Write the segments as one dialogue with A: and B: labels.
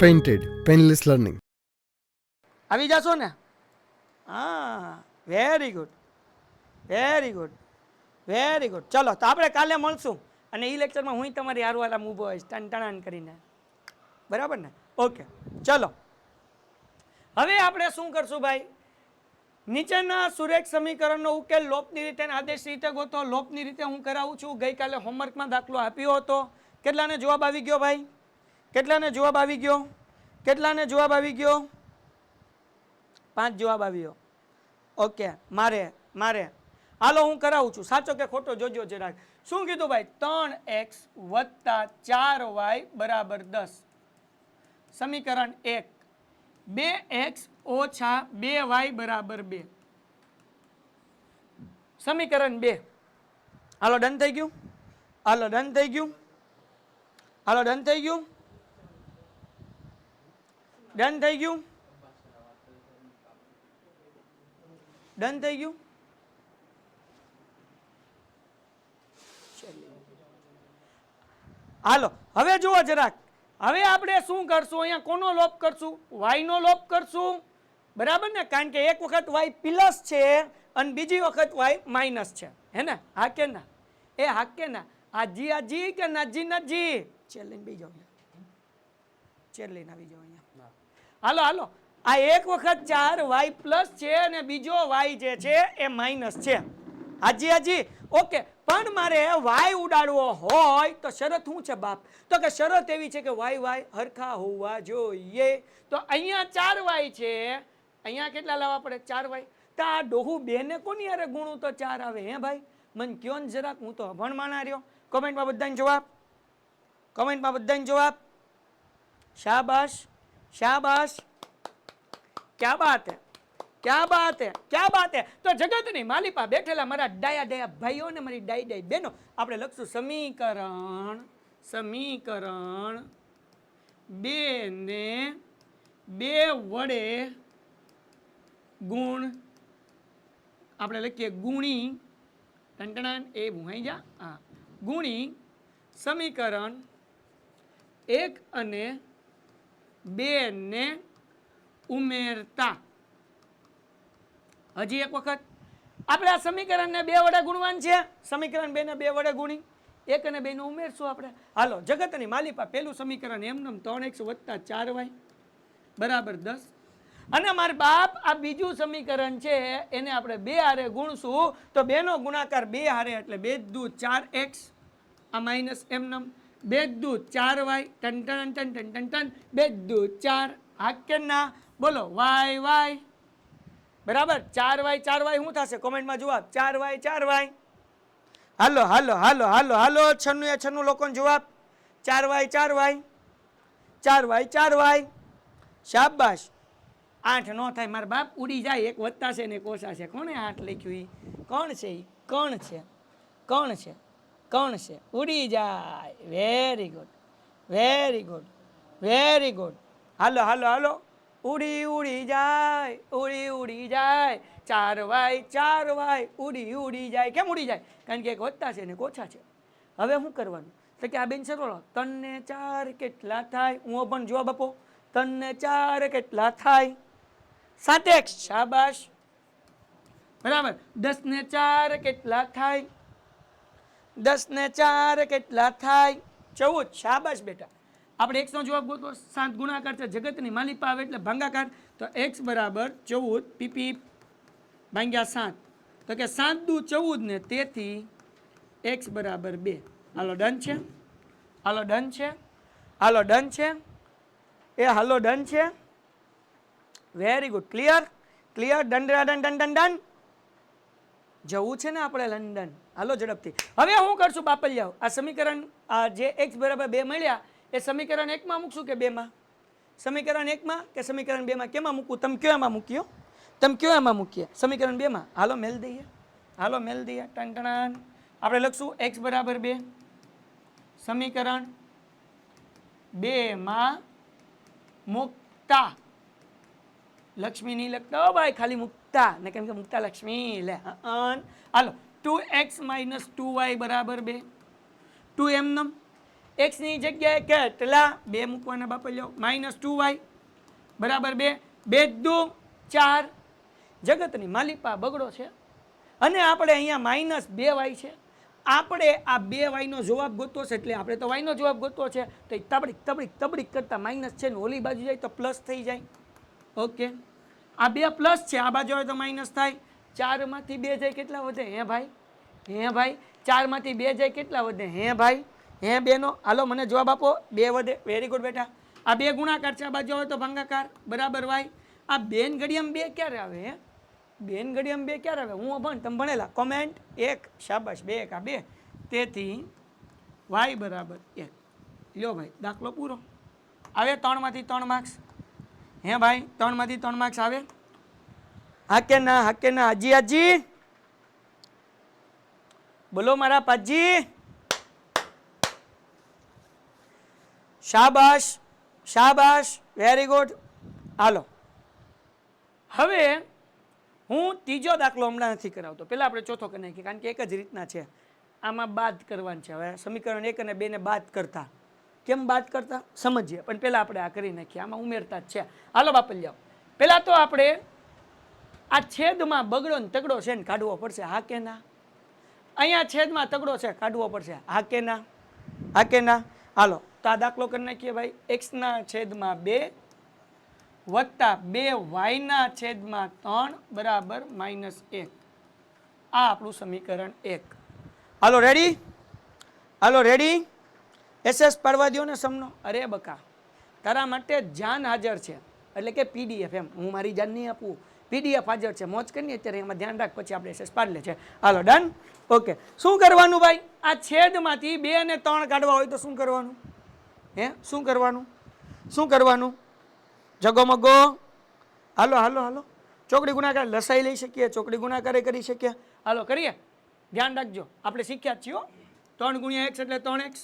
A: Painted painless learning
B: આવી જશો ને? હા, very good, very good, very good. ચલો તો આપણે કાલે મળશું અને એ લેક્ચરમાં હું તમારી હારવાલા ઊભો હોઈશ ટણ કરીને, બરાબર ને? ઓકે, ચલો હવે આપણે શું કરશું ભાઈ? નીચેના સુરેખ સમીકરણનો ઉકેલ લોપની રીતે અને આદેશ રીતે ગોતો. લોપની રીતે હું કરાવું છું. ગઈકાલે હોમવર્કમાં દાખલો આપ્યો હતો. કેટલાને જવાબ આવી ગયો ભાઈ? કેટલાને જવાબ આવી ગયો? કેટલાને જવાબ આવી ગયો? 5 જવાબ આવ્યો. ઓકે, મારે હાલો હું કરાવું છું. સાચો કે ખોટો જોજો જરાક. શું કીધું ભાઈ? 3x + 4y = 10. સમીકરણ 1. 2x - 2y = 2. સમીકરણ 2. હાલો ડન થઈ ગયું? હાલો ડન થઈ ગયું? હાલો ડન થઈ ગયું? ડન થઈ ગયું? ડન થઈ ગયું? હાલો હવે જુઓ જરાક. હવે આપણે શું કરશું? અહીંયા કોનો લોપ કરશું? y નો લોપ કરશું, બરાબર ને? કારણ કે એક વખત y પ્લસ છે અને બીજી વખત y માઇનસ છે, હે ને? હા કે ના? એ હા કે ના? આ જી કે નજી નજી? ચેર લઈને બેસી જાઓ, ચેર લઈને આવી જાઓ અહીંયા. હાલો હાલો, આ એક વખત 4y પ્લસ છે અને બીજો y જે છે એ માઇનસ છે. હાજી. ઓકે, પણ મારે y ઉડાડવો હોય તો શરત શું છે બાપ? તો કે શરત એવી છે કે y હરખા હોવા જોઈએ. તો અહીંયા 4y છે, અહીંયા કેટલા લાવવા પડે? 4y. તો આ ડોહું બે ને કોની હારે ગુણું તો 4 આવે? હે ભાઈ, મને કયો ને જરાક, હું તો અભણમાના રહ્યો. કોમેન્ટમાં બધાને જવાબ, કોમેન્ટમાં બધાને જવાબ. શાબાશ, શાબાશ, ક્યા બાત હે, ક્યા બાત હે, ક્યા બાત હે. તો જગતની માલિપા બેઠેલા મારા ડાયા ભાઈઓ ને મારી ડાઈ બહેનો, આપણે લખશું સમીકરણ 2 ને 2 વડે ગુણ. આપણે લખીએ ગુણી ટંટણાન એ ભૂહાઈ જા. હા, ગુણી સમીકરણ 1 અને 2 ને ઉમેરતા. હજી એક વખત આપણે આ સમીકરણને 2 વડે ગુણવાનું છે. સમીકરણ 2 ને 2 વડે ગુણી 1 અને 2 નું ઉમેરશું આપણે. હાલો જગતની માલિપા પહેલું સમીકરણ એમનેમ 3x + 4y = 10. અને મારા બાપ આ બીજું સમીકરણ છે એને આપણે 2 હારે ગુણશું તો 2 નો ગુણાકાર 2 હારે એટલે 2 દુ 4x, આ માઇનસ એમનેમ 2 દુ 4y ટન 2 દુ 4. હા કે ના? બોલો y બરાબર. 4y શું થશે? કોમેન્ટમાં જવાબ. 4y. હાલો હાલો હાલો હાલો હાલો 96 લોકોનો જવાબ. 4y. શાબાશ. 8 નો થાય મારા બાપ, ઉડી જાય. એક વધતા છે ને એક ઓછા છે. કોણે 8 લખ્યું? ઈ કોણ છે? ઈ કોણ છે? ઉડી જાય. Very good. હાલો ઉડી જાય. 4y ઉડી જાય. કેમ ઉડી જાય? કારણ કે એક વધતા છે ને એક ઓછા છે. હવે શું કરવાનું? તો કે આ બેન સરવાળો 3 ને 4 કેટલા થાય? હું પણ જવાબ આપો. 3 ને 4 કેટલા થાય? 7x. શાબાશ, બરાબર. 10 ને 4 કેટલા થાય? 10 ને 4 કેટલા થાય? 14. શાબાશ બેટા. આપણે x નો જવાબ ગોતો. 7 ગુણાકાર છે, જગતની માલિપા આવે એટલે ભાંગાકાર. તો x = 14 પીપી ભાંગ્યા 7. તો કે 7 દુ 14 ને તેથી x = 2. હાલો ડન છે? હાલો ડન છે? Very good. ક્લિયર. ડન. જવું છે ને આપણે લંડન. હાલો ઝડપથી. હવે હું કરશું બાપલિયાઓ? આ સમીકરણ જે x = 2 મળ્યા એ સમીકરણ 1 માં મૂકશું કે 2 માં? સમીકરણ 1 માં કે સમીકરણ 2 માં? કેમાં મૂકું? તમે કયો એમાં મૂકીએ? સમીકરણ 2 માં. હાલો મેલ દઈએ. ટંટણાન. આપણે લખશું x = 2. સમીકરણ 2 માં મુકતા. લક્ષ્મી નહીં લખતા ભાઈ, ખાલી મુકતા ને, કેમ કે મુકતા લક્ષ્મી લે. હાલો 2x - 2y = 2. 2 એમનેમ x ની જગ્યાએ કેટલા 2 મૂકવાના બાપા લ્યો -2y બરાબર 2 2 દુ 4 જગતની માલિપા બગડો છે અને આપણે અહીંયા -2y છે આપણે આ 2y નો જવાબ ગોતવો છે એટલે આપણે તો y નો જવાબ ગોતવો છે તો તબડીક તબડીક તબડીક કરતા માઈનસ છે ને ઓલી બાજુ જાય તો પ્લસ થઈ જાય ઓકે આ 2 પ્લસ છે આ બાજુ આવે તો માઈનસ થાય 4 માંથી 2 જાય કેટલા વધે હે ભાઈ 4 માંથી 2 જાય કેટલા વધે હે ભાઈ હે બેનો હાલો મને જવાબ આપો 2 વધે વેરી ગુડ બેટા આ 2 ગુણાકાર છે આ બાજુ આવે તો ભાગાકાર બરાબર y આ બેન ઘડિયામાં 2 ક્યારે આવે હે બેન ઘડિયામાં 2 ક્યારે આવે હું ભણ તમે ભણેલા કોમેન્ટ 1 શાબાશ 2 1 આ 2 તેથી y બરાબર 1 લ્યો ભાઈ દાખલો પૂરો આવે 3 માંથી 3 માર્ક્સ હે ભાઈ 3 માંથી 3 માર્ક્સ આવે હા કે ના હાજી બોલો મારા પાજી શાબાશ વેરી ગુડ હાલો હવે હું ત્રીજો દાખલો હમણાં નથી કરાવતો પહેલા આપણે ચોથો કરી નાખીએ કારણ કે એક જ રીતના છે આમાં બાદ કરવાનું છે હવે સમીકરણ 1 અને 2 ને બાદ કરતા કેમ બાદ કરતા સમજીએ પણ પહેલા આપણે આ કરી નાખીએ આમાં ઉમેરતા જ છે હાલો બાપલ જાઓ પહેલા તો આપણે આ છેદમાં બગડો ને તગડો છે ને કાઢવો પડશે હા કે ના અહીંયા છેદમાં તગડો છે કાઢવો પડશે હા કે ના હાલો તો આ દાખલો કરી નાખીએ ભાઈ x ના છેદમાં 2 વત્તા 2y ના છેદમાં 3 બરાબર -1 આ આપણું સમીકરણ 1 હાલો રેડી એસએસ પાડવા દો ને સમનો અરે બકા તારા માટે જાન હાજર છે એટલે કે પીડીએફ એમ હું મારી જાન નહીં આપું પીડીએફ હાજર છે મોજ કરીએ અત્યારે એમાં ધ્યાન રાખ પછી આપણે એસએસ પાડી લે છે હાલો ડન ઓકે શું કરવાનું ભાઈ આ છેદમાંથી 2 અને 3 કાઢવા હોય તો શું કરવાનું શું કરવાનું જગોમગો હાલો ચોકડી ગુણાકાર લસાઈ લઈ શકીએ ચોકડી ગુણાકારે કરી શકીએ હાલો કરીએ ધ્યાન રાખજો આપણે શીખ્યા છીએ 3 × x એટલે 3x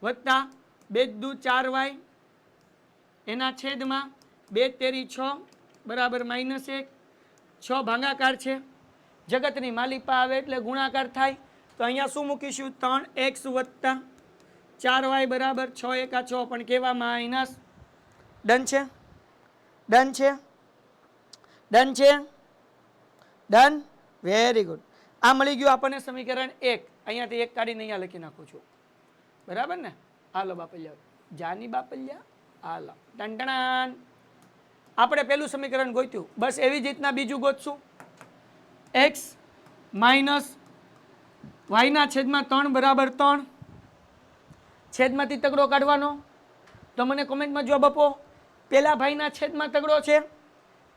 B: વત્તા 2 દુ 4y એના છેદમાં 2 તેરી 6 બરાબર -1 6 ભાગાકાર છે જગતની માલિપા આવે એટલે ગુણાકાર થાય તો અહીંયા શું મૂકીશું 3x વત્તા 4y બરાબર 6 × 6 પણ કેવા માઇનસ ડન વેરી ગુડ આ મળી ગયું આપણને સમીકરણ 1 અહીંયાથી 1 કાઢીને અહીંયા લખી નાખું છું બરાબર ને હાલો બાપલિયા જાની બાપલિયા હાલો ટંટણાન આપણે પહેલું સમીકરણ ગોત્યું બસ એવી જ રીતના બીજું ગોતશું x માઇનસ y ના છેદમાં 3 બરાબર 3 છેદમાંથી તગડો કાઢવાનો તો મને કોમેન્ટમાં જવાબ આપો પહેલા ભાઈના છેદમાં તગડો છે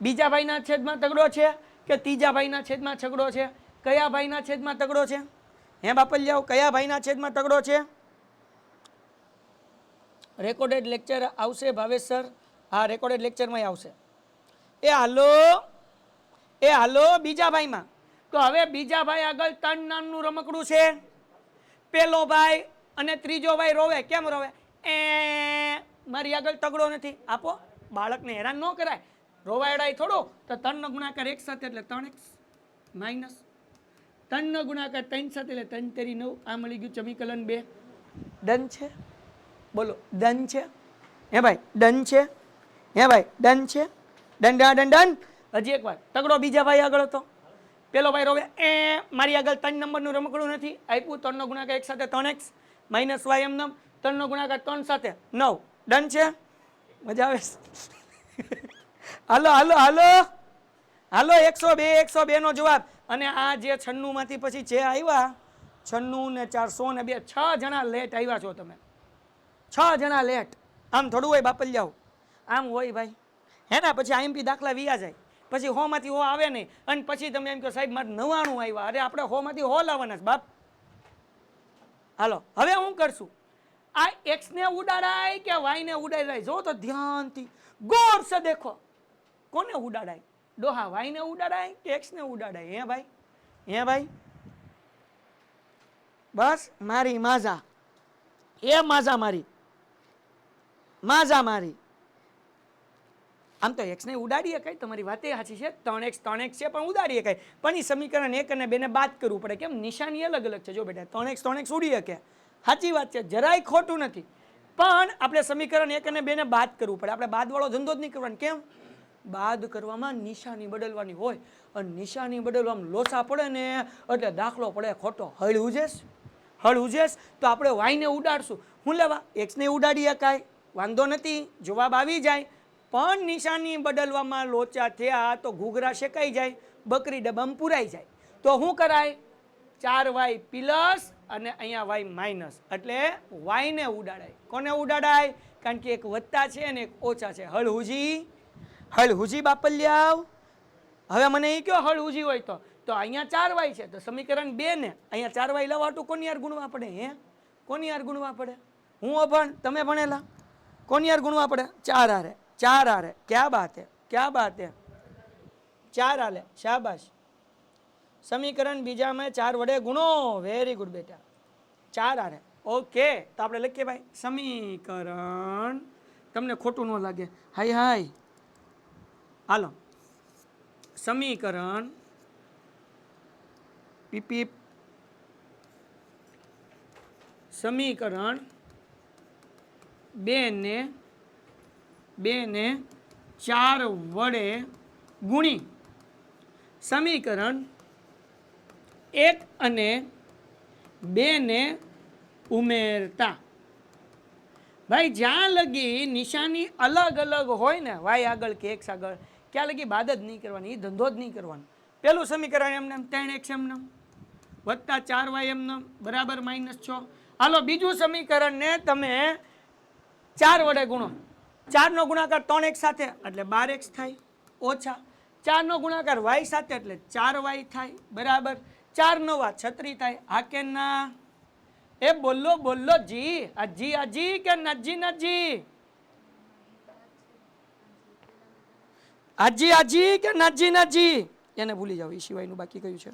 B: બીજા ભાઈના છેદમાં તગડો છે કે ત્રીજા ભાઈના છેદમાં છગડો છે કયા ભાઈના છેદમાં તગડો છે હે બાપલિયાઓ કયા ભાઈના છેદમાં તગડો છે રેકોર્ડેડ લેક્ચર આવશે ભાવેશ સર હા રેકોર્ડેડ લેક્ચરમાં આવશે એ હાલો બીજા ભાઈમાં તો હવે બીજા ભાઈ આગળ 3 નામનું રમકડું છે પેલો ભાઈ અને ત્રીજો ભાઈ રોવે કેમ રોવે મારી આગળ તગડો નથી આપો બાળકને હેરાન ન કરાય રોવાયડાય થોડો તો 3 નો ગુણાકાર 1 સાથે એટલે 3x માઇનસ 3 નો ગુણાકાર 3 સાથે એટલે 3 તેરી 9 આ મળી ગયું સમીકરણ 2 ડન છે બોલો ડન છે હે ભાઈ ડન છે ડન હજી એક વાર તગડો બીજા ભાઈ આગળ હતો પેલો ભાઈ રોવે મારી આગળ 3 નંબરનું રમકડું નથી આપ્યું 3 નો ગુણાકાર 1 સાથે 3x માઇનસ y એમ 3 નો ગુણાકાર 3 સાથે 9 ડન છે મજા આવે હાલો 102 નો જવાબ અને આ જે 96 માંથી પછી જે આવ્યા 96 ને 400 ને 2 6 જણા લેટ આવ્યા છો તમે 6 જણા લેટ આમ થોડું હોય બાપલિયાઓ આમ હોય ભાઈ હે ને પછી આઈએમપી દાખલા વિયા જાય પછી 100 માંથી 100 આવે નહીં અને પછી તમે એમ કહો સાહેબ મારે 99 આવ્યા અરે આપણે 100 માંથી 100 લાવવાના છે બાપ હાલો હવે હું કરશું આ x ને ઉડાડાય કે y ને ઉડાડાય જો તો ધ્યાનથી ગૌર સે દેખો કોને ઉડાડાય ડોહા y ને ઉડાડાય કે x ને ઉડાડાય હે ભાઈ બસ મારી માઝા મારી આમ તો x ને ઉડાડીએ કઈ તમારી વાતે સાચી છે 3x છે પણ ઉડાડીએ કઈ પણ એ સમીકરણ 1 અને 2 ને બાદ કરવું પડે કેમ નિશાની અલગ અલગ છે જો બેટા 3x ઉડી શકે સાચી વાત છે, જરાય ખોટું નથી. પણ આપણે સમીકરણ 1 અને 2 ને બાદ કરવું પડે. આપણે બાદવાળો ધંધો જ નહીં કરવાનો. કેમ? બાદ કરવામાં નિશાની બદલવાની હોય, અને નિશાની બદલવામાં લોચા પડે ને એટલે દાખલો પડે ખોટો. હળ ઉજેશ તો આપણે વાયને ઉડાડશું. હું લેવા એક્સને ઉડાડી શકાય, વાંધો નથી, જવાબ આવી જાય. પણ નિશાની બદલવામાં લોચા થયા તો ઘૂઘરા શેકાઈ જાય, બકરી ડબ્બામાં પુરાઈ જાય. તો શું કરાય? 4y પ્લસ અને અહીંયા વાય માઇનસ, એટલે વાયને ઉડાડાય. કોને ઉડાડાય? કારણ કે એક વત્તા છે અને એક ઓછા છે. હળ હુજી બાપલ્યાવ. હવે મને એ કયો હળ હુજી હોય તો અહીંયા 4y છે તો સમીકરણ 2 ને અહીંયા 4y લાવવા તો કોની યાર ગુણવા પડે? કોની યાર ગુણવા પડે? હું અભણ, તમે ભણેલા, કોની યાર ગુણવા પડે? 4 હારે. ક્યા બાત હે 4 હાલે, શાબાશ. સમીકરણ બીજામાં 4 વડે ગુણો. વેરી ગુડ બેટા, 4 હારે. ઓકે, તો આપણે લખીએ ભાઈ સમીકરણ, તમને ખોટું ન લાગે. હાય હાલો, સમીકરણ પીપી, સમીકરણ 2 ને 4 વડે ગુણી સમીકરણ 1 અને 2 ને ઉમેરતા. ભાઈ જ્યાં લગી નિશાની અલગ અલગ હોય ને, વાય આગળ કે એક્સ આગળ, ક્યાં લગી બાદ જ નહીં કરવાની, એ ધંધો જ નહીં કરવાનો. પેલું સમીકરણ એમને 3x એમને વત્તા 4y એમને બરાબર -6. હાલો, બીજું સમીકરણ ને તમે 4 વડે ગુણો. 4 નો ગુણાકાર 3x સાથે એટલે 12x થાય, ઓછા 4 નો ગુણાકાર y સાથે એટલે 4y થાય, બરાબર 4 9 36 થાય. હા કે ના? એ બોલો જી. આ જી કે નજી? આજી કે નજી? એને ભૂલી જાવ, એ સિવાયનું બાકી કયું છે?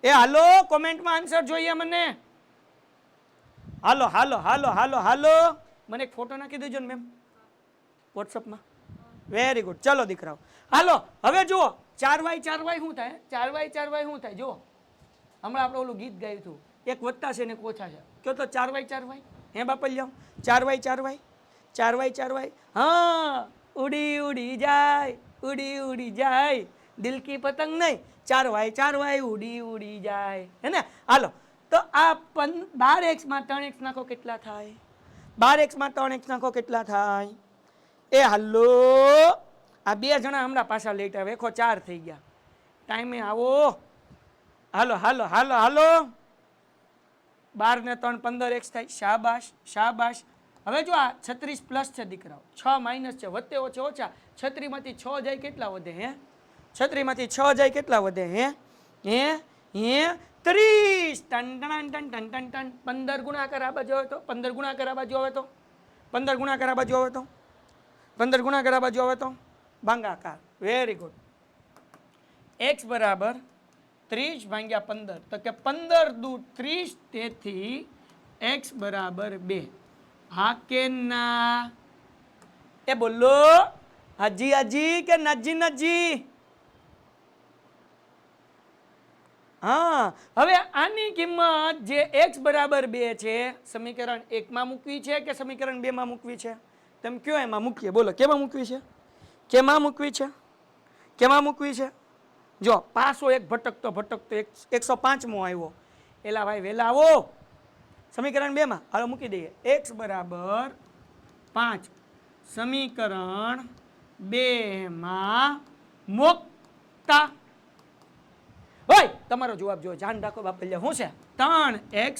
B: એ હાલો, કોમેન્ટમાં આન્સર જોઈએ મને. હાલો, મને એક ફોટો નાખી દેજો ને મેમ વોટ્સઅપમાં. Very good. ચલો દીકરાઓ, હાલો હવે જુઓ 4y શું થાય? 4y શું થાય? જુઓ, હમણાં આપણે ઓલું ગીત ગાયું હતું, એક વત્તા છે ને એક ઓછા છે. કયો તો 4y હે બાપલ્યાઓ, 4y. હા, ઉડી જાય દિલ કી પતંગ નહીં, 4y ઉડી જાય, હે ને? હાલો, તો આ 12x માં 3x નાખો કેટલા થાય? 12x માં 3x નાખો કેટલા થાય? એ હાલો, આ 2 જણા હમણાં પાછા લેટ આવે, 4 થઈ ગયા. ટાઈમે આવો. હાલો 12 ને 3 15x થાય. શાબાશ. હવે જો આ 36 પ્લસ છે દીકરાઓ, 6 માઇનસ છે, વત્તે ઓછા. 36 માંથી 6 જાય કેટલા વધે? હે 36 માંથી 6 જાય કેટલા વધે? હે 30. ટન 15 ગુણાકાર આ બાજુ આવે તો 15 ગુણાકાર આ બાજુ આવે તો ભાંગાકાર. Very good. x બરાબર 30 ભાગ્યા 15, તો કે 15 દુ 30, તેથી x બરાબર 2. હા કે ના? એ બોલો, હાજી કે નજી? હા, હવે આની કિંમત જે x બરાબર 2 છે, સમીકરણ 1 માં મૂકવી છે કે સમીકરણ 2 માં મૂકવી છે? તમે કયો એમાં મૂકીએ? બોલો, કેમાં મૂકવી છે? જો પાછો એક ભટકતો 105મો આવ્યો. એલા ભાઈ વેલા આવો સમીકરણ 2 માં. હાલો મૂકી દઈએ. x બરાબર 5 સમીકરણ 2 માં મૂકતા. હોય તમારો જવાબ જો, ધ્યાન રાખો બાપલિયા. શું છે? 3x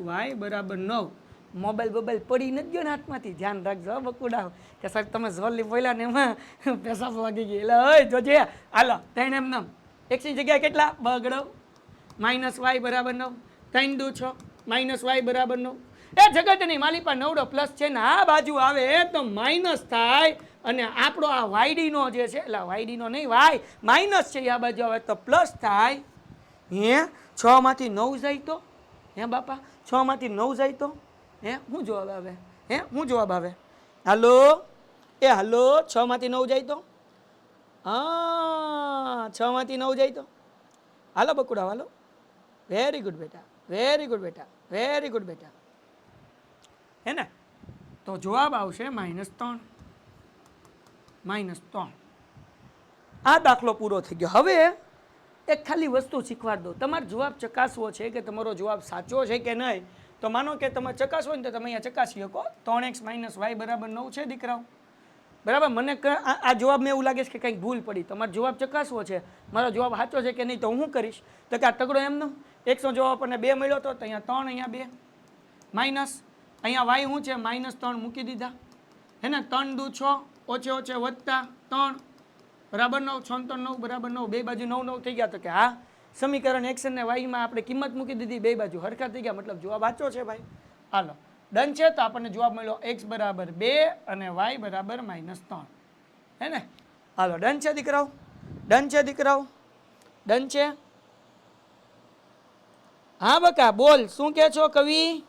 B: - y બરાબર 9. મોબાઈલ પડી નથી ગયો ને હાથમાંથી? ધ્યાન રાખજો બકુડા, કે સર તમે ઝોલી બોલ્યા ને એમાં પેશાબ વાગી ગઈ. એટલે હોય જોજે. હાલો 3 એમ નમ, x ની જગ્યાએ કેટલા બગડો? -y બરાબર 9. 3 દુ 6 -y બરાબર 9. એ જગતની માલિપા નવડો પ્લસ છે ને આ બાજુ આવે તો માઇનસ થાય, અને આપણો આ yd નો જે છે, એટલે yd નો નહીં, y માઇનસ છે, આ બાજુ આવે તો પ્લસ થાય. હે 6 માંથી 9 જાય તો? હે બાપા 6 માંથી 9 જાય તો? શું જવાબ આવે? હાલો 6 માંથી 9 જાય તો? હા, 6 માંથી 9 જાય તો? હાલો બકુડા, હાલો વેરી ગુડ બેટા, વેરી ગુડ બેટા, વેરી ગુડ બેટા. હે ને? તો જવાબ આવશે -3. -3. આ દાખલો પૂરો થઈ ગયો. હવે એક ખાલી વસ્તુ શીખવાડ દો. તમારો જવાબ ચકાસવો છે કે તમારો જવાબ સાચો છે કે નહીં. તો માનો કે તમે ચકાસવો ને તો તમે અહીંયા ચકાસી શકો 3x - y = 9 છે દીકરાઓ. બરાબર. મને આ જવાબ મેં એવું લાગે છે કે કંઈક ભૂલ પડી. તમારો જવાબ ચકાસવો છે, મારો જવાબ સાચો છે કે નહીં. તો હું શું કરીશ તો કે આ તગડો એમનો x નો જવાબ આપણને 2 મળ્યો હતો, તો અહીંયા 3, અહીંયા 2 માઇનસ, અહીંયા y શું છે -3 મૂકી દીધા. હે ને? 3 દુ 6, ઓછે ઓછે વત્તા 3 બરાબર 9, 6 3 9 બરાબર 9, બે બાજુ 9 9 થઈ ગયા. તો કે હા, સમીકરણ x અને y માં આપણે કિંમત મૂકી દીધી, બે બાજુ હરખા થઈ ગયા, મતલબ જવાબ સાચો છે ભાઈ. હાલો ડન છે. તો આપણને જવાબ મળ્યો x = 2 અને y = -3. હે ને? હાલો ડન છે દીકરાઓ, ડન છે દીકરાઓ, ડન છે. હા બકા બોલ, શું કહે છો કવિ?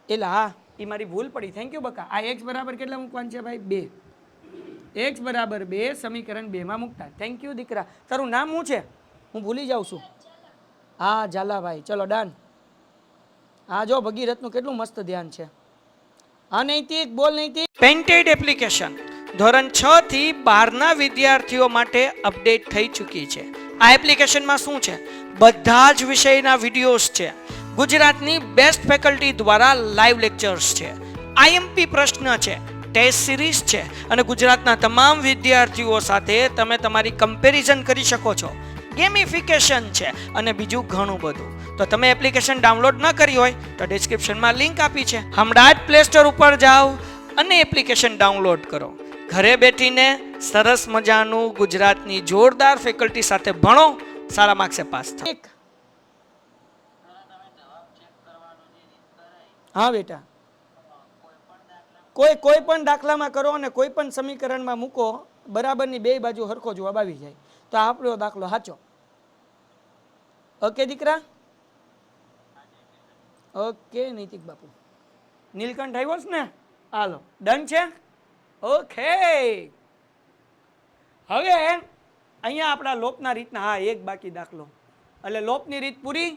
B: એટલે હા, એ મારી ભૂલ પડી. થેન્ક યુ બકા. આ x બરાબર કેટલા મૂકવાનું છે ભાઈ? 2. x = 2 સમીકરણ 2 માં મૂકતા. થેન્ક યુ દીકરા. તારું નામ શું છે? હું ભૂલી જાઉં છું. હા ઝાલાભાઈ. ચલો ડન. હા જો ભગીરથનું કેટલું મસ્ત ધ્યાન છે. હા નૈતિક બોલ નૈતિક. પેન્ટેડ એપ્લિકેશન ધોરણ 6 થી 12 ના વિદ્યાર્થીઓ માટે અપડેટ થઈ ચૂકી છે. આ એપ્લિકેશનમાં શું છે? બધા જ વિષયના વિડીયોઝ છે. ગુજરાતની બેસ્ટ ફેકલ્ટી દ્વારા લાઈવ લેક્ચર્સ છે, આઈએમપી પ્રશ્ન છે, ટેસ્ટ સિરીઝ છે અને ગુજરાતના તમામ વિદ્યાર્થીઓ સાથે તમે તમારી કમ્પેરિઝન કરી શકો છો. ગેમિફિકેશન છે અને બીજું ઘણું બધું. તો તમે એપ્લિકેશન ડાઉનલોડ ન કરી હોય તો ડિસ્ક્રિપ્શનમાં લિંક આપી છે. હમણાં જ પ્લે સ્ટોર ઉપર જાઓ અને એપ્લિકેશન ડાઉનલોડ કરો. ઘરે બેઠીને સરસ મજાનું ગુજરાતની જોરદાર ફેકલ્ટી સાથે ભણો, સારા માર્ક્સે પાસ થાઓ. હા બેટા, કોઈ પણ દાખલામાં કરો અને કોઈ પણ સમીકરણમાં મૂકો, બરાબરની બે બાજુ હરખો જવાબ આવી જાય તો આપણો દાખલો સાચો. ઓકે દીકરા? ઓકે નૈતિક બાપુ. નીલકંઠ આવ્યો છે ને? હાલો ડન છે. ઓકે. હવે અહીંયા આપણા લોપના રીતના હા એક બાકી દાખલો, એટલે લોપની રીત પૂરી.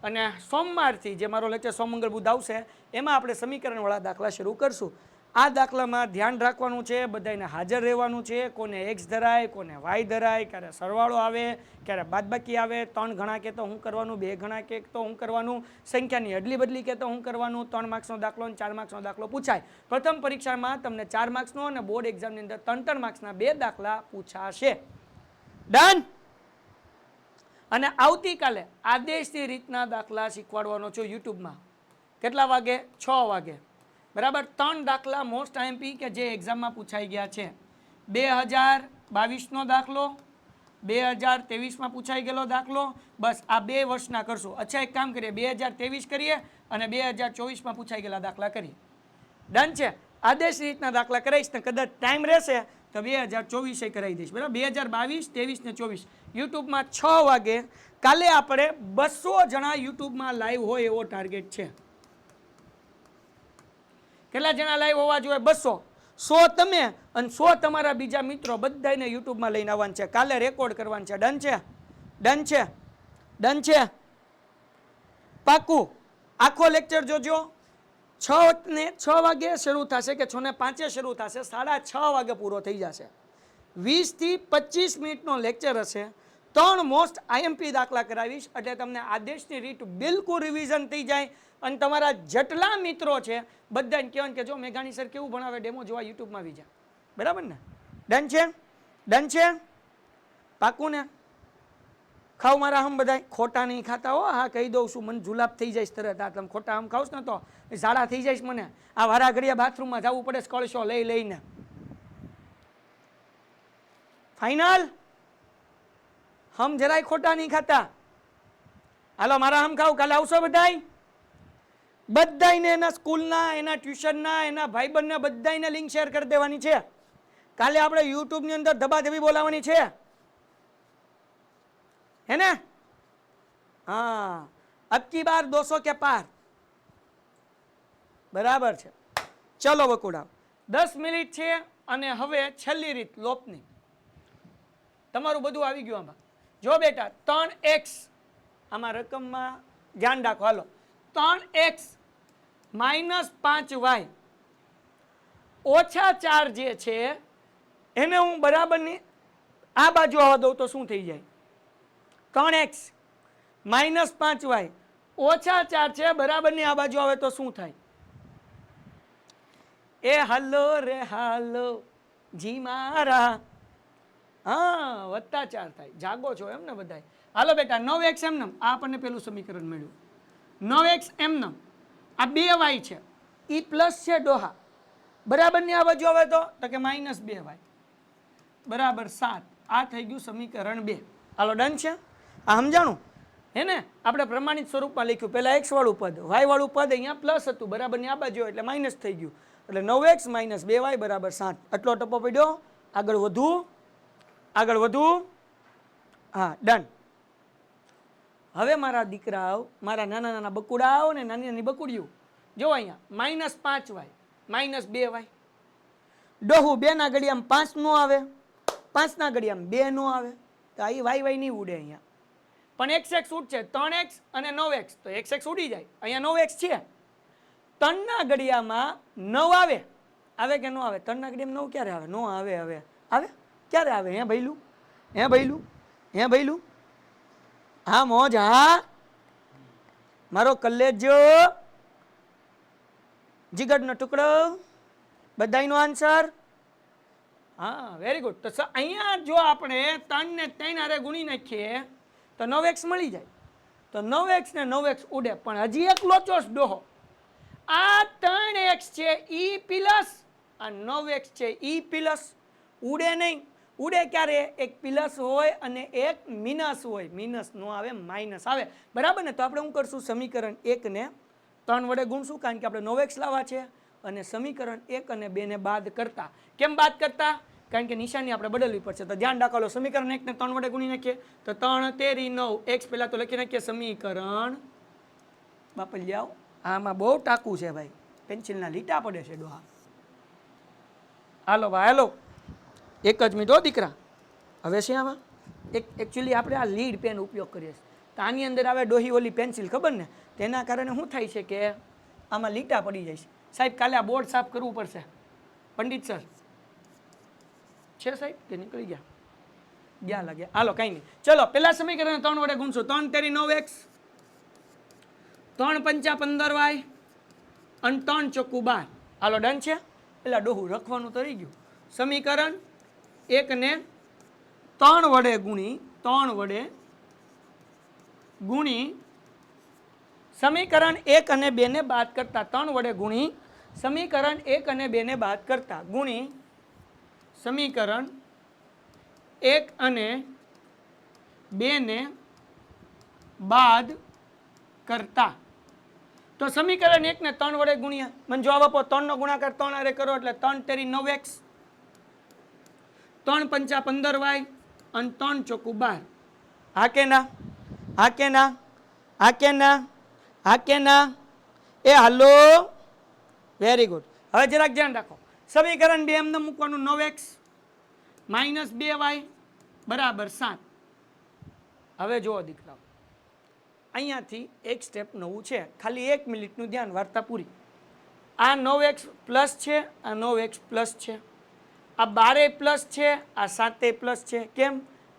B: અને સોમવારથી જે મારો લેક્ચર સોમ મંગળ બુધ આવશે એમાં આપણે સમીકરણવાળા દાખલા શરૂ કરશું. આ દાખલામાં ધ્યાન રાખવાનું છે, બધાને હાજર રહેવાનું છે. કોને x ધરાય, કોને y ધરાય, ક્યારે સરવાળો આવે, ક્યારે બાદબાકી આવે, 3 ગણા કે તો શું કરવાનું, 2 ગણા કે તો શું કરવાનું, સંખ્યાની અદલી બદલી કે તો શું કરવાનું. 3 માર્ક્સનો દાખલો અને 4 માર્ક્સનો દાખલો પૂછાય. પ્રથમ પરીક્ષામાં તમને 4 માર્ક્સનો અને બોર્ડ એક્ઝામની અંદર 3 માર્ક્સના 2 દાખલા પૂછાશે. ડન. અને આવતીકાલે આદેશની રીતના દાખલા શીખવાડવાનો છું યુટ્યુબમાં. કેટલા વાગે? 6 વાગે. બરાબર. 3 દાખલા મોસ્ટ આઈએમપી કે જે એક્ઝામમાં પૂછાઈ ગયા છે. 2022નો દાખલો, 2023માં પૂછાઈ ગયેલો દાખલો, બસ આ 2 વર્ષના કરશું. અચ્છા એક કામ કરીએ, 2023 કરીએ અને 2024માં પૂછાઈ ગયેલા દાખલા કરીએ. ડન છે. આદેશ રીતના દાખલા કરાવીશ ને કદાચ ટાઈમ રહેશે તો 2024 કરાવી દઈશ. બરાબર. 2022, 23 ને 24 યુટ્યુબમાં 6 વાગે. કાલે આપણે 200 જણા યુટ્યુબમાં લાઈવ હોય એવો ટાર્ગેટ છે. કેટલા જણા લાઈવ હોવા જોઈએ? 200. 100 તમે અને 100 તમારા બીજા મિત્રો બધાને યુટ્યુબમાં લઈને આવવાનું છે. કાલે રેકોર્ડ કરવાનું છે. ડન છે? ડન છે? ડન છે? પાકું. આખો લેક્ચર જોજો. 6 વાગે શરૂ થશે કે 6 ને 5 શરૂ થશે, 6:30 વાગે પૂરો થઈ જશે. 20 થી 25 મિનિટનો લેક્ચર હશે. 3 મોસ્ટ આઈએમપી દાખલા કરાવીશ એટલે તમને આદેશની રીત બિલકુલ રિવિઝન થઈ જાય. અને તમારા જેટલા મિત્રો છે બધાને કહેવાનું કે જો મેઘાણી સર કેવું ભણાવે ડેમો જોવા યુટ્યુબમાં આવી જાય. બરાબર ને? ડન છે? ડન છે? પાકું ને? ખાવ મારા હમ બધા ખોટા નહીં ખાતા હો. હા કહી દઉં છું, મને જુલાબ થઈ જાય તરત. આ તમે ખોટા આમ ખાવશ ને તો ઝાડા થઈ જાય મને. આ વારા ઘડિયા બાથરૂમમાં જવું પડે કળશો લઈ લઈને. ફાઇનલ? હમ જરાય ખોટા નહીં ખાતા. હાલો મારા હમ ખાવ. કાલે આવશો બધાય? બધાને એના સ્કૂલના, એના ટ્યુશનના, એના ભાઈબંધના બધાને લિંક શેર કરી દેવાની છે. કાલે આપણે યુટ્યુબની અંદર ધબાધબી બોલાવવાની છે. है ना? हाँ, अब की बार 200 के पार. बराबर છે. ચલો બકુડા 10 મિનિટ છે અને હવે છેલ્લી રીત લોપની. તમારું બધું આવી ગયું આમાં. જો બેટા 3x આમાં રકમમાં ધ્યાન રાખો. હાલો 3x માઇનસ 5y ઓછા 4 જે છે એને હું બરાબરની આ બાજુ આવવા દઉં તો શું થઈ જાય? 3x માઇનસ 5y ઓછા 4 છે બરાબરની આ બાજુ આવે તો શું થાય? એ હાલો રે હાલો જી મારા, હા વત્તા 4 થાય. જાગો છો એમ ને બધા? હાલો બેટા 9x એમનેમ, આ આપણને પેલું સમીકરણ મળ્યું. 9x એમનેમ, આ 2y છે ઈ પ્લસ છે ડોહા, બરાબરની આ બાજુ આવે તો કે માઇનસ 2y બરાબર 7. આ થઈ ગયું સમીકરણ 2. હાલો ડન છે? આ સમજાણું હે ને? આપણે પ્રમાણિત સ્વરૂપમાં લખ્યું. પહેલા x વાળું પદ, y વાળું પદ અહીંયા પ્લસ હતું, બરાબરની આ બાજુ એટલે માઇનસ થઈ ગયું, એટલે 9x માઇનસ 2y બરાબર 7. આટલો ટપ્પો પડ્યો. આગળ વધવું, આગળ વધવું. હા ડન. હવે મારા દીકરાઓ, મારા નાના નાના બકુડાઓ ને નાની નાની બકુડીઓ, જો અહીંયા માઇનસ 5y માઇનસ 2y, ડોહું 2 ના ઘડિયામાં 5 નો આવે, 5 ના ઘડિયામાં 2 નો આવે, તો આ y નહીં ઉડે અહીંયા. પણ x ઉડશે 3x અને 9x, તો x ઉડી જાય. અહીંયા 9x છે, 3 ના ઘડિયામાં 9 આવે, આવે કે ન આવે? 3 ના ઘડિયામાં 9 ક્યારે આવે? નો આવે. હવે આવે ક્યારે આવે? હે ભઈલું, હે ભઈલું, હે ભઈલું? હા મોજ, હા મારો કલેજો જીગરનો ટુકડો, બધાયનો આન્સર. હા વેરી ગુડ. તો અહીંયા જો આપણે 3 ને 3 હારે ગુણી નાખીએ તો 9x મળી જાય. તો 9x ને 9x ઉડે, પણ હજી એક લોચો ડોહો. આ 3x છે ઈ પ્લસ, આ 9x છે ઈ પ્લસ, ઉડે નહીં. ઉડે ક્યારે? એક પ્લસ હોય અને એક મિનસ હોય. મિનસ નો આવે, માઇનસ આવે, બરાબર ને? તો આપણે શું કરશું? સમીકરણ 1 ને 3 વડે ગુણશું, કારણ કે આપણે 9x લાવવા છે. અને સમીકરણ 1 અને 2 ને બાદ કરતા. કેમ બાદ કરતા? કારણ કે નિશાની આપણે બદલવી પડશે. તો ધ્યાન રાખો. લો સમીકરણ 1 ને 3 વડે ગુણી નાખીએ તો 3 તેરી 9. x પહેલા તો લખી નાખીએ સમીકરણ. બાપલ જાઓ, આમાં બહુ ટાકું છે ભાઈ, પેન્સિલના લીટા પડે છે ડોહા. હાલો ભાઈ હાલો, એક જ મિનિટ હો દીકરા. હવે છે આમાં એકચ્યુઅલી આપણે આ લીડ પેન ઉપયોગ કરીએ છીએ, તો આની અંદર આવે ડોહી ઓલી પેન્સિલ, ખબર ને? તેના કારણે શું થાય છે કે આમાં લીટા પડી જાય છે. સાહેબ કાલે આ બોર્ડ સાફ કરવું પડશે. પંડિત સર છે સાહેબ કે નીકળી ગયા? ગયા લાગ્યા. હાલો કાંઈ નહીં, ચલો પેલા સમીકરણ 3 વડે ગુણશું. 3 તેરી 9x, 3 પંચા 15y અને 3 ચોખ્ખું 12. હાલો ડન છે? પેલા ડોહું રખવાનું તો રહી ગયું. સમીકરણ 1 ને 3 વડે ગુણી, 3 વડે ગુણી સમીકરણ 1 અને 2 ને બાદ કરતા. 3 વડે ગુણી સમીકરણ 1 અને 2 ને બાદ કરતા, ગુણી સમીકરણ 1 અને 2 ને બાદ કરતા. તો સમીકરણ 1 ને 3 વડે ગુણ્યા, મને જવાબ આપો. 3 નો ગુણાકાર 3 હારે કરો એટલે 3 તેરી 9x, 3 પંચા 15y અને 3 ચોખ્ખું 12. હા કે ના? હા કે ના? હા કે ના? હા કે ના? એ હાલો વેરી ગુડ. હવે જરાક ધ્યાન રાખો. સમીકરણ 2 એમને મૂકવાનું. 9x માઇનસ 2y બરાબર 7. હવે જુઓ દીકરાઓ, અહીંયાથી એક સ્ટેપ નવું છે, ખાલી 1 મિનિટનું ધ્યાન, વાર્તા પૂરી. આ 9x પ્લસ છે, આ 9x પ્લસ છે, આ 12 પ્લસ છે, આ 7 પ્લસ છે. કેમ?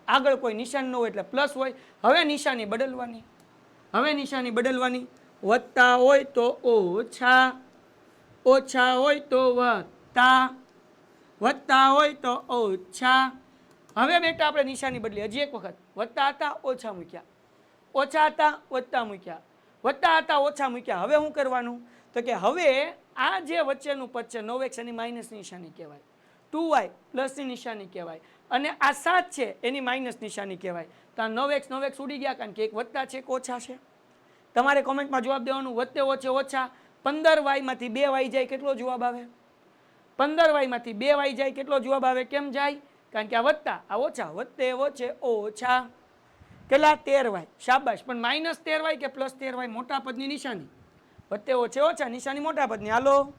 B: આગળ કોઈ નિશાન ન હોય એટલે પ્લસ હોય. હવે નિશાની બદલવાની, હવે નિશાની બદલવાની. વત્તા હોય તો ઓછા, ઓછા હોય તો વત્તા, વત્તા હોય તો ઓછા. હવે બેટા આપણે નિશાની બદલી. હજી એક વખત. વત્તા હતા ઓછા મૂક્યા, ઓછા હતા વત્તા મૂક્યા, વત્તા હતા ઓછા મૂક્યા. હવે શું કરવાનું? તો કે હવે આ જે વચ્ચેનું પદ છે 9x એની માઇનસ નિશાની કહેવાય, 2y પ્લસની નિશાની કહેવાય, અને આ 7 છે એની માઇનસ નિશાની કહેવાય. તો આ 9x ઉડી ગયા, કારણ કે એક વત્તા છે એક ઓછા છે. તમારે કોમેન્ટમાં જવાબ દેવાનું. વત્તે ઓછે ઓછા. 15y માંથી 2y જાય, કેટલો જવાબ આવે? 15y માંથી 2y જાય, કેટલો જવાબ આવે? કેમ જાય? કારણ કે આ વત્તા આ ઓછા, વત્તે ઓછે ઓછા. કેટલા? 13y. શાબાશ. પણ માઇનસ 13y કે પ્લસ 13y? મોટા પદની નિશાની. વત્તે ઓછે ઓછા, નિશાની મોટા પદની. હાલો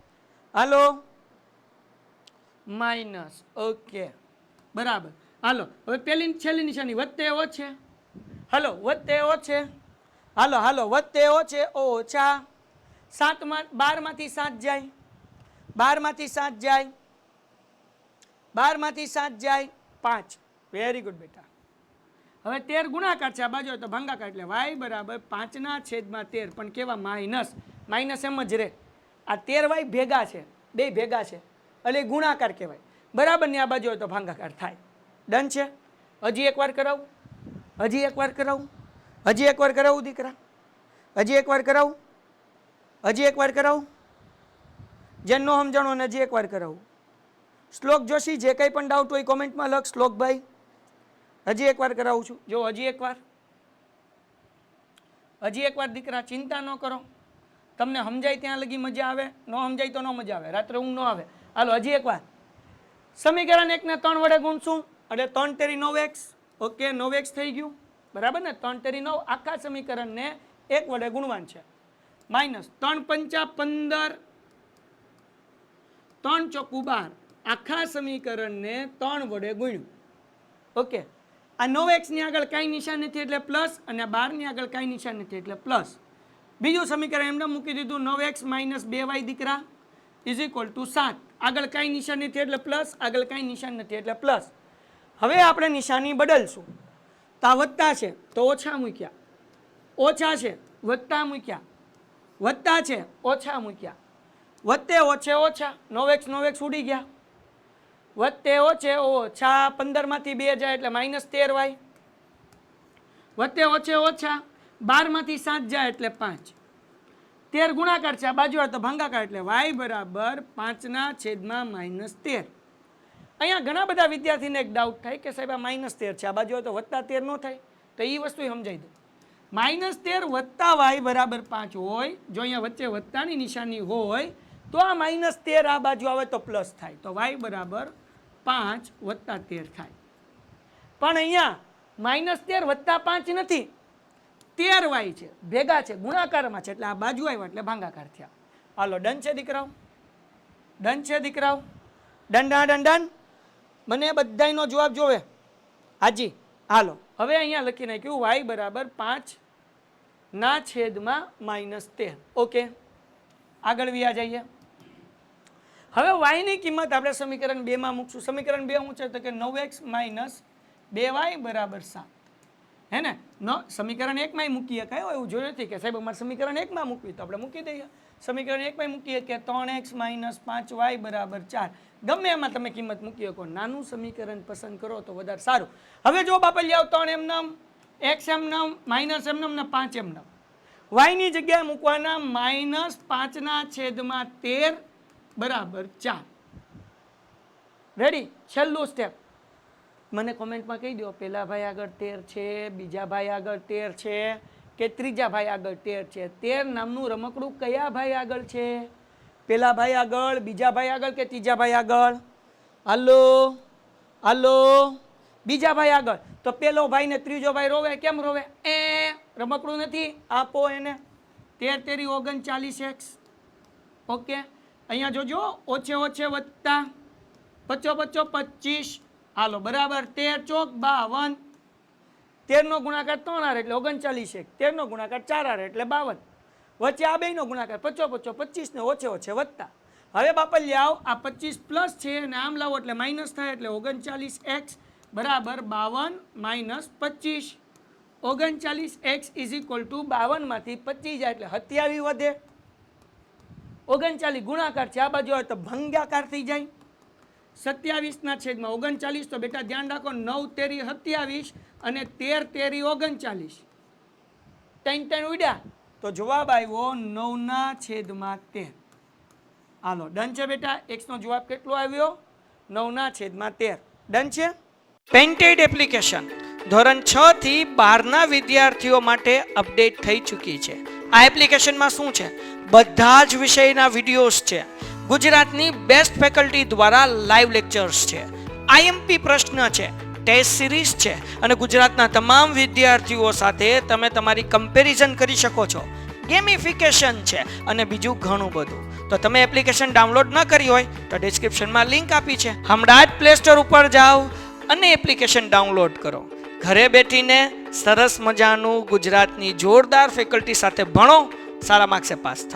B: હાલો માઇનસ. ઓકે બરાબર. હાલો હવે પેલી છેલ્લી નિશાની વત્તે ઓછે, હાલો વત્તે ઓછે, હાલો હાલો વત્તે ઓછે ઓછા 12 માંથી 7 જાય, 12 માંથી 7 જાય, 12 માંથી 7 જાય 5. વેરી ગુડ બેટા. હવે 13 ગુણાકાર છે, આ બાજુ તો ભાગાકાર એટલે y બરાબર 5/13 પણ કેવા માઇનસ, માઇનસ એમ જ રે. આ 13y ભેગા છે, બે ભેગા છે એટલે ગુણાકાર કહેવાય. બરાબર ને આ બાજુ હોય તો ભાગાકાર થાય. ડન છે. હજી એકવાર કરાવું, હજી એકવાર કરાવું, હજી એકવાર કરાવું દીકરા, હજી એકવાર કરાવું, હજી એકવાર કરાવું, જેને ન સમજાણો ને હજી એકવાર કરાવું. શ્લોક જોશી જે કંઈ પણ ડાઉટ હોય કોમેન્ટમાં લખ. શ્લોકભાઈ હજી એકવાર કરાવું છું. જો હજી એકવાર, હજી એકવાર દીકરા, ચિંતા ન કરો, તમને સમજાય ત્યાં લગી મજા આવે, ન સમજાય તો ન મજા આવે, રાત્રે ઊંઘ ન આવે. હાલો હજી એકવાર. સમીકરણ 1 ને 3 વડે ગુણશું એટલે 3 તેરી 9x. ઓકે 9x થઈ ગયું બરાબર ને. 3 તેરી 9 આખા સમીકરણને 1 વડે ગુણવાનું છે. માઇનસ 3 પંચા 15, 3 ચોકુ 12 આખા સમીકરણને 3 વડે ગુણ્યું. ઓકે આ 9x ની આગળ કાંઈ નિશાન નથી એટલે પ્લસ, અને 12 ની આગળ કાંઈ નિશાન નથી એટલે પ્લસ. બીજું સમીકરણ એમને મૂકી દીધું 9x - 2y દીકરા ઇઝ ઇક્વલ ટુ 7. આગળ કાંઈ નિશાન નથી એટલે પ્લસ, આગળ કાંઈ નિશાન નથી એટલે પ્લસ. હવે આપણે નિશાની બદલશું. તો આ વત્તા છે તો ઓછા મૂક્યા, ઓછા છે વત્તા મૂક્યા, વત્તા છે ઓછા મૂક્યા, વત્તે ઓછે ઓછા, 9x ઉડી ગયા, વત્તે ઓછે ઓછા 15 માંથી 2 જાય એટલે -13y, વત્તે ઓછે ઓછા 12 માંથી 7 જાય એટલે 5. 13 ગુણાકાર છે, આ બાજુ તો ભાગાકાર એટલે y બરાબર 5/-13. અહીંયા ઘણા બધા વિદ્યાર્થીને એક ડાઉટ થાય કે સાહેબ આ -13 છે, આ બાજુ તો +13 ન થાય, તો એ વસ્તુ સમજાઈ દો. -13 વત્તા y બરાબર 5 હોય, જો અહીંયા વચ્ચે વત્તાની નિશાની હોય તો આ -13 આ બાજુ આવે તો પ્લસ થાય, તો y બરાબર 5 + 13 થાય. પણ અહીંયા -13 વત્તા 5 નથી, 13y છે, ભેગા છે, ગુણાકારમાં છે, એટલે આ બાજુ આવ્યા એટલે ભાગાકાર થયા. હાલો ડન છે દીકરાઓ, ડન છે દીકરાઓ, ડન ડન ડન ડન. મને બધાયનો જવાબ જોવે. હાજી હાલો હવે અહીંયા લખી નાખ્યું y બરાબર 5/-13. ઓકે આગળ વ્યા જઈએ. હવે y ની કિંમત આપણે સમીકરણ 2 માં મૂકશું. સમીકરણ 2 શું છે તો કે 9x - 2y બરાબર 7. હે ને. સમીકરણ 1 માં મૂકીએ, કયો એવું જોયું નથી કે સાહેબ અમારે સમીકરણ 1 માં મૂકવી, તો આપણે મૂકી દઈએ. સમીકરણ 1 માં મૂકીએ કે 3x - 5y બરાબર 4. ગમે એમાં તમે કિંમત મૂકી શકો, નાનું સમીકરણ પસંદ કરો તો વધારે સારું. હવે જો બાપા લઈ આવ 3 એમનેમ, x એમનેમ, માઇનસ એમનેમ ને 5 એમનેમ. y ની જગ્યાએ મૂકવાના -5/13 બરાબર 4. રેડી. છેલ્લું સ્ટેપ મને કોમેન્ટમાં કહી દો, પેલા ભાઈ આગળ 13 છે, બીજા ભાઈ આગળ 13 છે કે ત્રીજા ભાઈ આગળ 13 છે? 13 નામનું રમકડું કયા ભાઈ આગળ છે? પેલા ભાઈ આગળ, બીજા ભાઈ આગળ કે ત્રીજા ભાઈ આગળ? હાલો હાલો, બીજા ભાઈ આગળ. તો પેલો ભાઈ ને ત્રીજો ભાઈ રોવે, કેમ રોવે? રમકડું નથી, આપો એને. 13 તેરી 39x. ઓકે અહીંયા જોજો, ઓછે ઓછે વત્તા, પચો પચો 25. હાલો બરાબર 13 ચોક 52. 13 નો ગુણાકાર 3 આર એટલે 39x, 13 નો ગુણાકાર 4 આર એટલે 52. વચ્ચે આ બેનો ગુણાકાર પચો પચો 25 ને ઓછે ઓછે વત્તા. હવે બાપા લાવ, આ 25 પ્લસ છે અને આમ લાવો એટલે માઇનસ થાય, એટલે 39x બરાબર 52 - 25. 39x ઇઝ ઇક્વલ ટુ 52 માંથી 25 જાય એટલે 27 વધે. 39 ગુણાકાર છે, આ બાજુ આવે તો ભંગાકાર થઈ જાય. 27/39. તો બેટા ધ્યાન રાખો, 9 તેરી 27 અને 13 તેરી 39. 3 ઉડ્યા તો જવાબ આવ્યો 9/13. હાલો ડન છે બેટા. x નો જવાબ કેટલો આવ્યો? 9/13. ડન છે. પેન્ટેડ એપ્લિકેશન ધોરણ 6 થી 12 ના વિદ્યાર્થીઓ માટે અપડેટ થઈ ચૂકી છે. આ એપ્લિકેશનમાં શું છે? બધા જ વિષયના વિડીયોઝ છે. ગુજરાતની બેસ્ટ ફેકલ્ટી દ્વારા લાઈવ લેક્ચર્સ છે, આઈએમપી પ્રશ્ન છે, ટેસ્ટ સિરીઝ છે, અને ગુજરાતના તમામ વિદ્યાર્થીઓ સાથે તમે તમારી કમ્પેરિઝન કરી શકો છો. ગેમિફિકેશન છે અને બીજું ઘણું બધું. તો તમે એપ્લિકેશન ડાઉનલોડ ન કરી હોય તો ડિસ્ક્રિપ્શનમાં લિંક આપી છે, હમણાં જ પ્લે સ્ટોર ઉપર જાઓ અને એપ્લિકેશન ડાઉનલોડ કરો. ઘરે બેઠીને સરસ મજાનું ગુજરાતની જોરદાર ફેકલ્ટી સાથે ભણો, સારા માર્ક્સે પાસ થાઓ.